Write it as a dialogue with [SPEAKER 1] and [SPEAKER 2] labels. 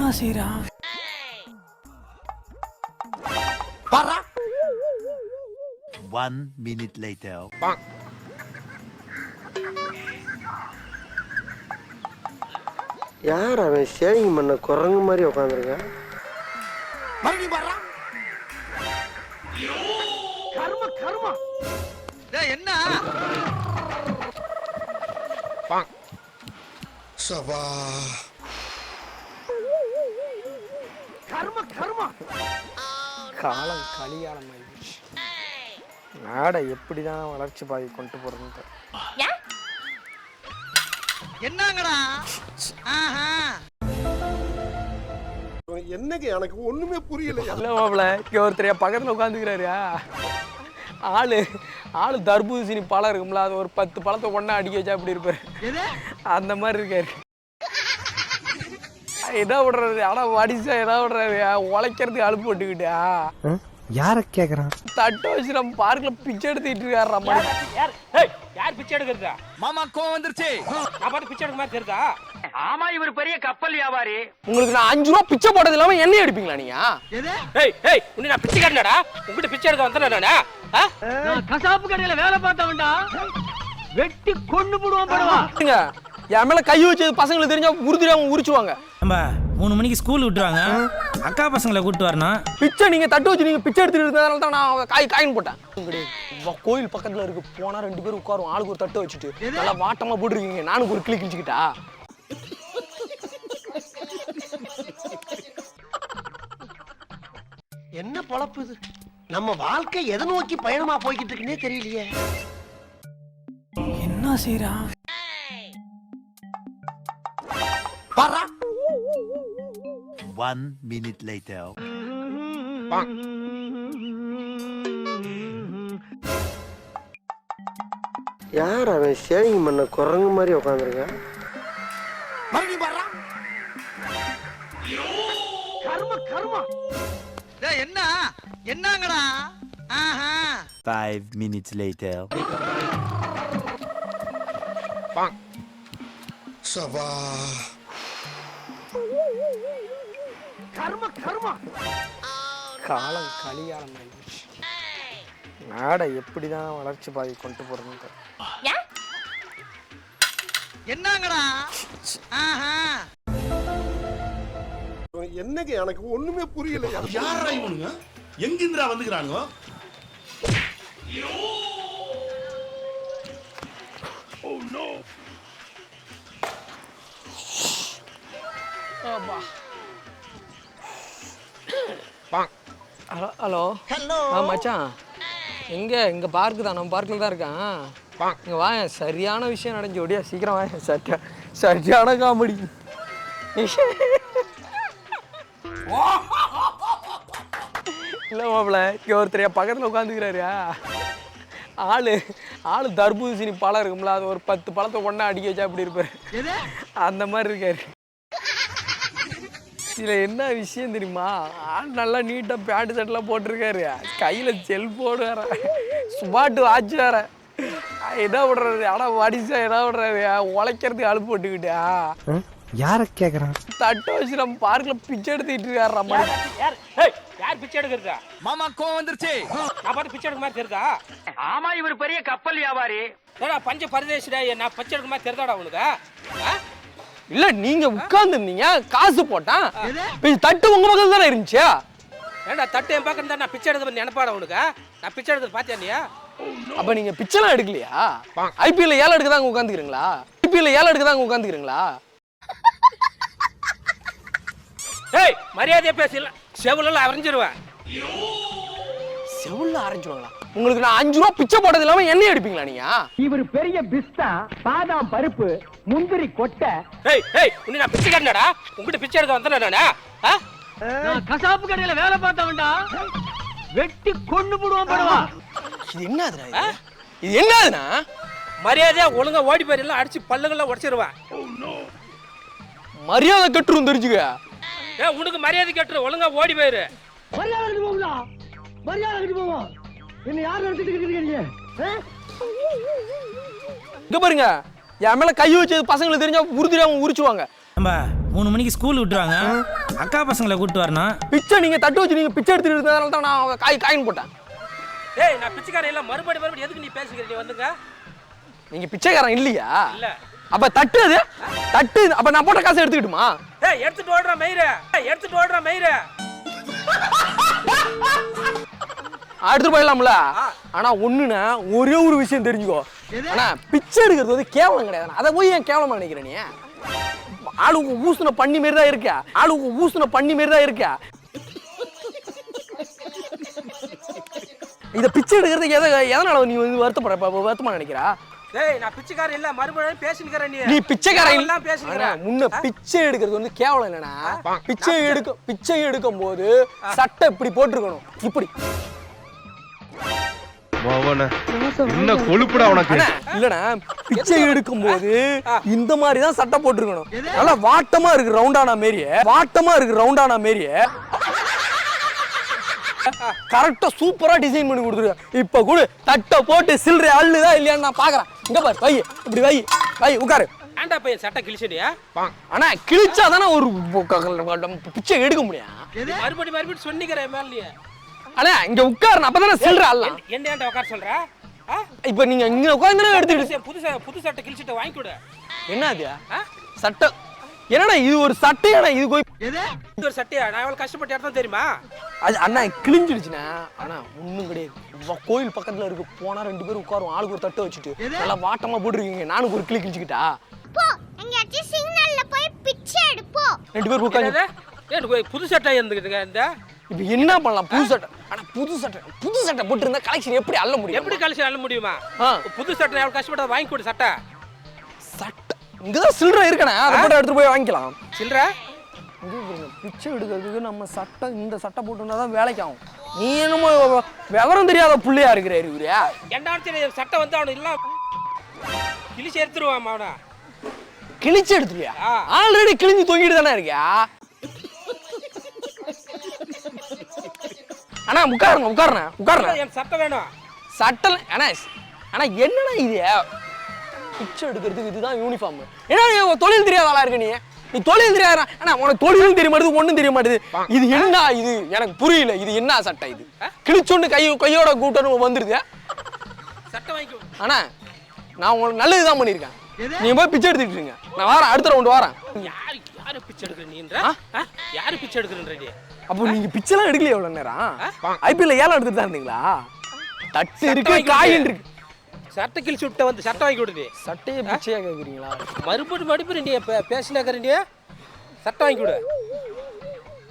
[SPEAKER 1] என்ன செய்றான்?
[SPEAKER 2] 1 minute later.
[SPEAKER 3] யார் அவன் ஷேவிங் பண்ண குரங்கு மாதிரி உட்காந்துருக்கான்?
[SPEAKER 4] என்ன
[SPEAKER 5] சபா
[SPEAKER 3] காலம் கலிகாலம் ஆயிடுச்சு. நாடை எப்படிதான் வளர்ச்சி பாதி கொண்டு போறதுன்னு
[SPEAKER 4] என்னங்கடா
[SPEAKER 5] என்னங்க எனக்கு ஒண்ணுமே புரியல.
[SPEAKER 3] மாப்பிள்ள இங்க ஒருத்தரையா பக்கத்துல உட்காந்துக்கிறாரு. ஆளு தர்பூசணி பழம் இருக்கும்ல, அது ஒரு 10 பழத்தை ஒண்ணா அடிக்க வச்சா அப்படி இருப்பாரு. அந்த மாதிரி இருக்காரு. என்ன விடுறாரு? ஆனா வடிசா என்ன விடுறாரு? உழைக்கிறதுக்கு அழுப்பு போட்டுக்கிட்டா யார கேக்குறான்? தட்டு வச்சு நம்ம பார்க்ல பிச்சை எடுத்துட்டு இருக்காரு.
[SPEAKER 6] யார் பிச்சை எடுக்கிறதா?
[SPEAKER 4] மாமா கோவம் வந்துருச்சு.
[SPEAKER 6] நான் பாட்டு பிச்சை எடுக்க மாதிரி தெரியுதா? ஆமா, இவர் பெரிய கப்பல் வியாபாரி.
[SPEAKER 3] உங்களுக்கு நான் 5 ரூபா பிச்சை போட்டது இல்லாம என்ன எடுப்பீங்களா நீங்க?
[SPEAKER 6] உன்னை நான் பிச்சை காட்டினடா? உங்ககிட்ட பிச்சை எடுக்க வந்தேன். நான் கசாப்பு கடையில வேலை பார்த்தவன்டா. வெட்டி கொண்டு போடுவான் படுவா.
[SPEAKER 3] என் மேல கை வச்சது பசங்களுக்கு தெரிஞ்சா உறுதியாக உரிச்சுவாங்க.
[SPEAKER 7] நம்ம 3 மணிக்கு ஸ்கூல் விட்டுருவாங்க. அக்கா பசங்களை கூப்பிட்டு வரணும்.
[SPEAKER 3] பிச்சை நீங்க தட்டு வச்சு நீங்க பிச்சை எடுத்துட்டு இருந்ததால தான் நான் காயின் போட்டேன். கோயில் பக்கத்துல இருக்கு, போனா 2 பேரும் உட்காரும், ஆளுக்கு ஒரு தட்டு வச்சுட்டு நல்லா வாட்டமா போட்டுருக்கீங்க. நானும் ஒரு கிளி கிழிச்சுக்கிட்டா.
[SPEAKER 8] என்ன பொழப்பு இது? நம்ம வாழ்க்கை எதை நோக்கி பயணமா போய்கிட்டு இருக்குன்னே தெரியலையே.
[SPEAKER 1] என்ன செய்றான்?
[SPEAKER 2] 1 minute later.
[SPEAKER 3] யார் அவன் ஷேவிங் பண்ண குரங்கு மாதிரி உட்காந்துருக்கான்?
[SPEAKER 4] என்ன என்னங்கடா
[SPEAKER 2] 5 minutes later.
[SPEAKER 5] சபா
[SPEAKER 3] காலம் கலிகாலம் ஆயிடுச்சு. நாடை எப்படிதான் வளர்ச்சி பாதி கொண்டு போறதுன்னு
[SPEAKER 4] என்னங்கடா
[SPEAKER 5] என்னங்க எனக்கு ஒண்ணுமே புரியல.
[SPEAKER 9] யாரா இவனுங்க? எங்கிந்திரா வந்துக்கிறானுங்க?
[SPEAKER 3] ஹலோ ஹலோ மச்சான், இங்க பார்க்கு தான், நம்ம பார்க்கில் தான் இருக்கான். இங்க வா, சரியான விஷயம் நடந்து ஓடியா, சீக்கிரம் வா. சரியான காமெடி. இல்லை மாப்பிள்ள இங்க ஒருத்தரையா பக்கத்துல உட்காந்துக்கிறாரு. ஆளு தர்பூசணி பழம் இருக்கும்ல, அது ஒரு 10 பழத்தை ஒண்ணா அடிக்க வச்சா அப்படி இருப்பாரு. அந்த மாதிரி இருக்காரு. இதுல என்ன விஷயம் தெரியுமா? ஆள் நல்லா நீட்டா பேண்ட் ஷர்ட்லாம் போட்டிருக்காரு, கையில செல்போன் வேற, ஸ்மார்ட் வாட்ச் வேற. என்ன விடுறாரு? ஆனா வடிசா என்ன விடுறாரு? உழைக்கிறதுக்கு அழுப்பு போட்டுக்கிட்டா யார கேக்குறான்? தட்டு வச்சு நம்ம பார்க்ல பிச்சை எடுத்துட்டு இருக்காரு.
[SPEAKER 6] யார் பிச்சை எடுக்கிறதா?
[SPEAKER 4] மாமா கோவம் வந்துருச்சு.
[SPEAKER 6] நான் பாட்டு பிச்சை எடுக்க மாதிரி தெரியுதா? ஆமா, இவர் பெரிய கப்பல் வியாபாரி. பஞ்ச பரதேசிடா. நான் பிச்சை எடுக்க மாதிரி தெரியாடா உனக்கு?
[SPEAKER 3] இல்ல, நீங்க உட்கார்ந்து இருந்தீங்க, காசு போட்டான், தட்டு உங்க பக்கத்துல தானே இருந்துச்சு.
[SPEAKER 6] ஏண்டா தட்டு என் பக்கம் தான், நான் பிச்சை எடுக்க நினைப்பாடா உனக்கு? நான் பிச்சை எடுத்து பாத்தியா நீ?
[SPEAKER 3] அப்ப நீங்க பிச்சைலாம் எடுக்கலையா? ஐபிஎல்ல ஏழை எடுக்க தான் உட்காந்துக்கிறீங்களா? ஐபிஎல்ல ஏழை எடுக்க தான் உட்காந்துக்கிறீங்களா?
[SPEAKER 6] ஏய், மரியாதையா பேசல, செவுல அரைஞ்சிருவேன்.
[SPEAKER 3] செவுல்ல அரைஞ்சிருவாங்களா? உங்களுக்கு நான் 5 ரூபா பிச்சை போட்டது இல்லாம என்ன எடுப்பீங்களா நீங்க?
[SPEAKER 6] இவர் பெரிய பிஸ்தா, பாதாம் பருப்பு, முந்திரி கொட்டை. உன்னை நான் பிச்சை காட்டினடா? உங்ககிட்ட பிச்சை எடுக்க வந்தேன் நானே. நான் கசாப்பு கடையில வேலை பார்த்தவன்டா. வெட்டி கொண்டு போடுவான் படுவா.
[SPEAKER 3] இது என்னதுடா? இது என்னதுனா?
[SPEAKER 6] மரியாதையா ஒழுங்கா ஓடி போய் எல்லாம் அடிச்சு பல்லுகள்லாம் உடைச்சிருவேன்.
[SPEAKER 3] மரியாதை கட்டுரும் தெரிஞ்சுக்க.
[SPEAKER 6] உனக்கு மரியாதை கட்டுரு, ஒழுங்கா ஓடி போயிரு.
[SPEAKER 8] மரியாதை கட்டி போகுதா? மரியாதை கட்டி போவோம். என்ன யார் நடத்திட்டு இருக்கீங்க?
[SPEAKER 3] இங்க பாருங்க, என் மேல கை வச்சது பசங்களுக்கு தெரிஞ்சா உறுதியாக உரிச்சுவாங்க.
[SPEAKER 7] நம்ம 3 மணிக்கு ஸ்கூல் விட்டுருவாங்க. அக்கா பசங்களை கூப்பிட்டு வரணும்.
[SPEAKER 3] பிச்சை நீங்க தட்டு வச்சு நீங்க பிச்சை எடுத்துட்டு இருந்ததால தான் நான் காயின் போட்டேன்.
[SPEAKER 6] ஏய் நான் பிச்சைக்காரன் இல்ல, மறுபடி எதுக்கு நீ பேசிக்கிற? நீ வந்துங்க.
[SPEAKER 3] நீங்க பிச்சைக்காரன் இல்லையா?
[SPEAKER 6] இல்ல.
[SPEAKER 3] அப்ப தட்டு அது தட்டு. அப்ப நான் போட்ட காசை எடுத்துக்கிட்டுமா?
[SPEAKER 6] ஏய் எடுத்துட்டு ஓடுற மயிரே, எடுத்துட்டு ஓடுற மயிரே.
[SPEAKER 3] எடுத்துட்டு போயிடலாம்ல. ஆனா ஒண்ணுனா ஒரே ஒரு விஷயம் தெரிஞ்சுக்கோ. ஆனா பிச்சை எடுக்கிறது வந்து கேவலம் கிடையாது. அதை போய் ஏன் கேவலமா நினைக்கிற நீ? ஆளுக்கு ஊசுன பண்ணி மாரி தான் இருக்கா. ஆளுக்கு ஊசுன பண்ணி மாரி தான் இருக்கா. இத பிச்சை எடுக்கிறதுக்கு எதனால நீ வந்து வருத்தமா நினைக்கிறா?
[SPEAKER 6] டேய் நான் பிச்சைக்காரன் இல்ல, மறுபடியும் பேசினிக்கற
[SPEAKER 3] நீ பிச்சைக்காரன் இல்ல
[SPEAKER 6] பேசினிக்கற.
[SPEAKER 3] முன்ன பிச்சை எடுக்கிறது வந்து கேவலம் இல்லனா. பிச்சை எடுக்கும்போது சட்டை இப்படி போட்டுக்கணும். இப்படி
[SPEAKER 5] என்ன கொழுப்புடா உனக்கு.
[SPEAKER 3] இல்லனா பிச்சை எடுக்கும்போது இந்த மாதிரி தான் சட்டை போட்டுக்கணும். நல்லா வாட்டமா இருக்கு ரவுண்டானா மாரியே கரெக்டா சூப்பரா டிசைன் பண்ணி கொடுத்துருக்க. இப்ப கூட தட்டை போட்டு சில்லறை அள்ளுதா இல்லையான்னு நான் பாக்குறேன். இங்க பாரு, வை இப்படி வை உட்காரு.
[SPEAKER 6] ஆண்டா பையன் சட்டை கிழிச்சடியா?
[SPEAKER 3] ஆனா கிழிச்சாதானே ஒரு பிச்சை எடுக்க முடியும்.
[SPEAKER 6] மறுபடியும் சொன்னிக்கற மேலயே.
[SPEAKER 3] ஆனா இங்க உட்காரு, அப்பதானே சில்லறை அள்ளலாம்.
[SPEAKER 6] என்னடா உட்கார சொல்ற?
[SPEAKER 3] இப்ப நீங்க இங்க உட்கார்ந்து எடுத்துட்டு
[SPEAKER 6] புது சட்டை கிழிச்சிட்டு வாங்கி கொடு.
[SPEAKER 3] என்ன அது சட்டை? என்னடா இது ஒரு சட்டையாடா? இது போய்
[SPEAKER 6] இது ஒரு சட்டையா? நான் எவ்வளவு கஷ்டப்பட்டு எடுத்தா தெரியுமா?
[SPEAKER 3] அது அண்ணா கிழிஞ்சிடுச்சுண்ணா. ஆனா ஒண்ணும் கிடையாது. கோயில் பக்கத்துல இருக்கு, போனா 2 பேரும் உட்காரும், ஆளுக்கு ஒரு தட்டை வச்சுட்டு நல்லா வாட்டமா போட்டுருக்கீங்க. நானும் ஒரு கிழிச்சிக்கிட்டா
[SPEAKER 1] சிக்னல்ல போய் பிச்சை எடுப்போ.
[SPEAKER 3] 2 பேரும் உட்காந்து
[SPEAKER 6] புது சட்டை இருந்துக்கிட்டுங்க. இந்த
[SPEAKER 3] இப்ப என்ன பண்ணலாம்? புது சட்டை. ஆனா புது சட்டை போட்டு இருந்தா கலெக்ஷன் எப்படி அள்ள முடியும்?
[SPEAKER 6] எப்படி கலெக்ஷன் அள்ள முடியுமா? புது சட்டை எவ்வளவு கஷ்டப்பட்டு வாங்கி கொடு. சட்டை
[SPEAKER 3] இங்கதான் சில்லறை இருக்கணே, அதை போட்டு எடுத்துட்டு போய் வாங்கிக்கலாம்.
[SPEAKER 6] சில்லறை
[SPEAKER 3] பிச்சை எடுக்கிறதுக்கு நம்ம சட்டை, இந்த சட்டை போட்டுனா தான் வேலைக்கு ஆகும். நீ என்னமோ விவரம் தெரியாத புள்ளையா இருக்கிறாரு இவரு.
[SPEAKER 6] என்ன சட்டை வந்து அவனு இல்ல கிழிச்சு எடுத்துருவான். அவனை
[SPEAKER 3] கிழிச்சு எடுத்துருவியா? ஆல்ரெடி கிழிஞ்சு தொங்கிட்டு தானே இருக்கியா? அண்ணா உட்காருண்ணா.
[SPEAKER 6] என் சட்டை வேணும்.
[SPEAKER 3] சட்டை ஆனா என்னன்னா இது பிச்சை எடுக்கிறதுக்கு இதுதான் யூனிஃபார்ம். ஏன்னா நீ தொழில் தெரியாத ஆளா இருக்க. நீ தொழில் தெரியாத. ஆனா உனக்கு தொழிலும் தெரிய மாட்டேது, ஒண்ணும் தெரிய மாட்டேது. இது என்ன? இது எனக்கு புரியல. இது என்ன சட்டை? இது கிழிச்சோண்டு கையோட கூட்டணும் வந்துருது.
[SPEAKER 6] சட்டை வாங்கி.
[SPEAKER 3] ஆனா நான் உங்களுக்கு நல்லதுதான் பண்ணிருக்கேன். நீங்க போய் பிச்சை எடுத்துட்டு இருங்க. நான் வரேன், அடுத்த ரவுண்ட் வரேன்.
[SPEAKER 6] யாரு பிச்சை எடுக்கிற நீன்ற? யாரு பிச்சை எடுக்கிறன்ற நீ?
[SPEAKER 3] அப்போ நீங்க பிச்சைலாம் எடுக்கலையா எவ்வளவு நேரம்? ஐபிஎல்ல ஏலம் எடுத்துட்டு தான் இருந்தீங்களா? தட்டு இருக்கு, காயின் இருக்கு.
[SPEAKER 6] சட்டை கிழிச்சு விட்ட வந்து சட்டை வாங்கி கொடுது.
[SPEAKER 3] சட்டையை பிச்சையா கேக்குறீங்களா?
[SPEAKER 6] மறுபடியும் நீ பேசினாக்கற நீ சட்டை வாங்கி கொடு.